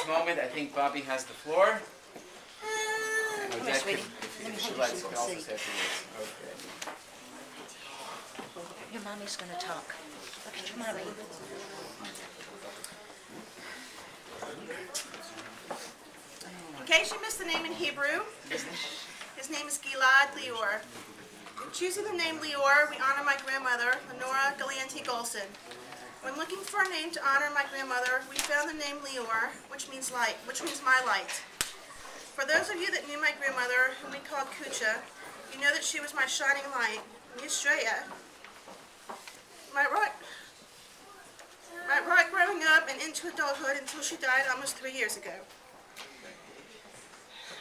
this moment, I think Bobby has the floor. And Odette could, if she likes, could also say a few words. Okay. Your mommy's going to talk. Look at your mommy. In case you missed the name in Hebrew, his name is Gilad Lior. In choosing the name Lior, we honor my grandmother, Lenora Galianti-Golson. When looking for a name to honor my grandmother, we found the name Lior, which means light, which means my light. For those of you that knew my grandmother, whom we called Kucha, you know that she was my shining light, Yishtreya. My right growing up and into adulthood until she died almost 3 years ago.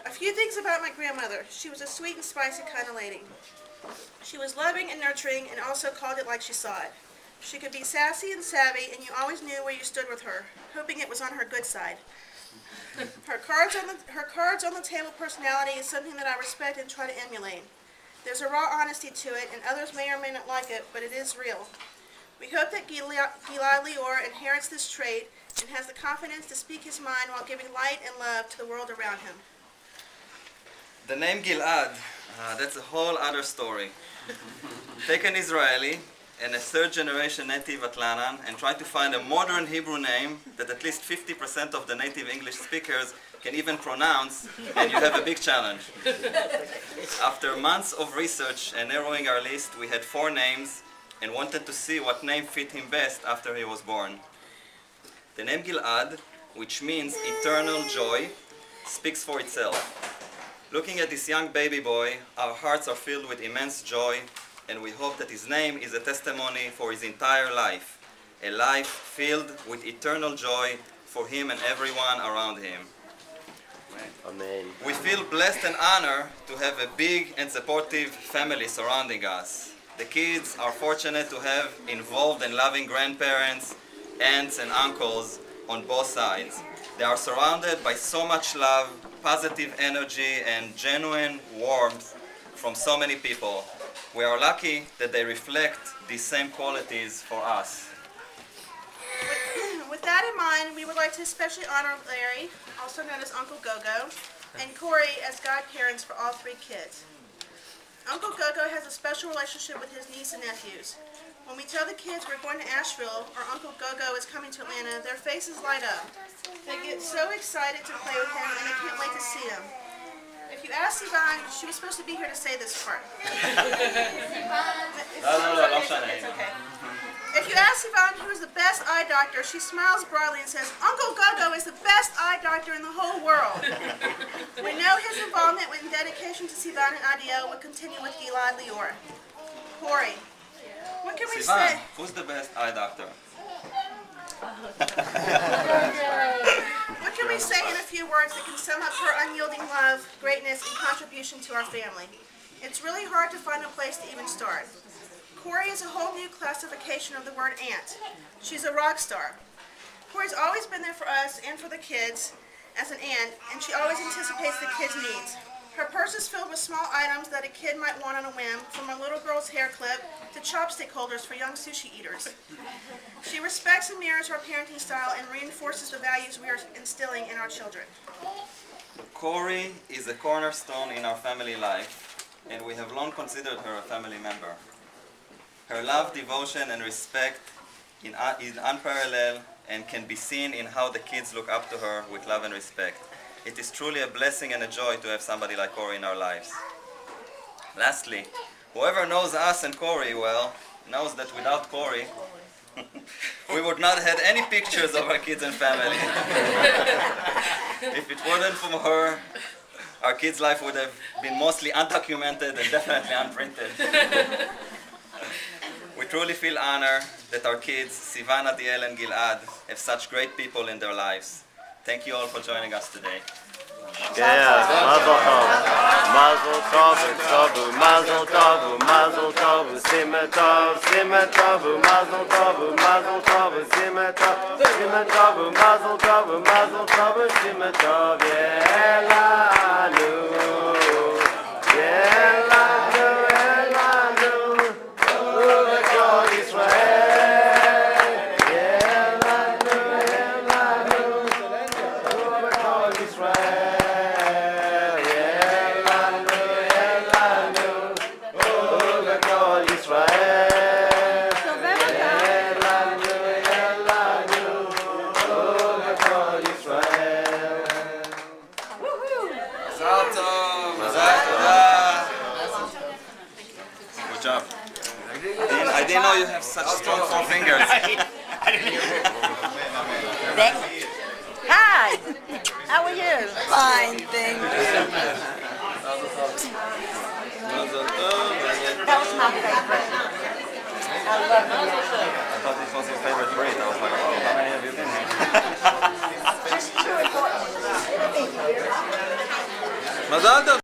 A few things about my grandmother. She was a sweet and spicy kind of lady. She was loving and nurturing and also called it like she saw it. She could be sassy and savvy, and you always knew where you stood with her, hoping it was on her good side. Her cards on the table personality is something that I respect and try to emulate. There's a raw honesty to it, and others may or may not like it, but it is real. We hope that Gilad Lior inherits this trait and has the confidence to speak his mind while giving light and love to the world around him. The name Gilad, that's a whole other story. Take an Israeli and a third-generation native Atlanan and try to find a modern Hebrew name that at least 50% of the native English speakers can even pronounce, and you have a big challenge. After months of research and narrowing our list, we had 4 names and wanted to see what name fit him best after he was born. The name Gilad, which means eternal joy, speaks for itself. Looking at this young baby boy, our hearts are filled with immense joy, and we hope that his name is a testimony for his entire life, a life filled with eternal joy for him and everyone around him. Amen. We feel blessed and honored to have a big and supportive family surrounding us. The kids are fortunate to have involved and loving grandparents, aunts and uncles on both sides. They are surrounded by so much love, positive energy, and genuine warmth from so many people. We are lucky that they reflect these same qualities for us. With that in mind, we would like to especially honor Larry, also known as Uncle Gogo, and Corey as godparents for all 3 kids. Uncle Gogo has a special relationship with his niece and nephews. When we tell the kids we're going to Asheville or Uncle Gogo is coming to Atlanta, their faces light up. They get so excited to play with him and they can't wait to see him. If you ask Sivan, she was supposed to be here to say this part. It's okay. If you ask Sivan who is the best eye doctor, she smiles broadly and says, Uncle Gogo is the best eye doctor in the whole world. We know his involvement and dedication to Sivan and IDL will continue with Gilad Lior. Corey, what can we Sivan, say? who's the best eye doctor? What can we say in a few words that can sum up her unyielding love, greatness, and contribution to our family? It's really hard to find a place to even start. Corey is a whole new classification of the word aunt. She's a rock star. Corey's always been there for us and for the kids as an aunt, and she always anticipates the kids' needs. Her purse is filled with small items that a kid might want on a whim, from a little girl's hair clip to chopstick holders for young sushi eaters. She respects and mirrors our parenting style and reinforces the values we are instilling in our children. Corey is a cornerstone in our family life, and we have long considered her a family member. Her love, devotion, and respect is unparalleled and can be seen in how the kids look up to her with love and respect. It is truly a blessing and a joy to have somebody like Corey in our lives. Lastly, whoever knows us and Corey well knows that without Corey, we would not have had any pictures of our kids and family. If it wasn't for her, our kids' life would have been mostly undocumented and definitely unprinted. We truly feel honored that our kids, Sivan, Adiel, and Gilad, have such great people in their lives. Thank you all for joining us today. Yes, Mazel Tov. Mazel Tov, Tovu, Mazel Tov, Mazel Tov, Simetov, Simetov, Mazel Tov, Mazel Tov, Simetov, Simetov, Mazel Tov, Mazel Tov, Simetov, Yelanu, Yelanu, Yelanu, Uvekol Yisrael, Yelanu, Yelanu, I didn't know you have such strong four fingers. Hi. How are you? Fine, thank you. That was my favorite. I love it. I thought this was your favorite Brit. I was like, oh, how many have you been here? Just 2 or 4. Mazal tov.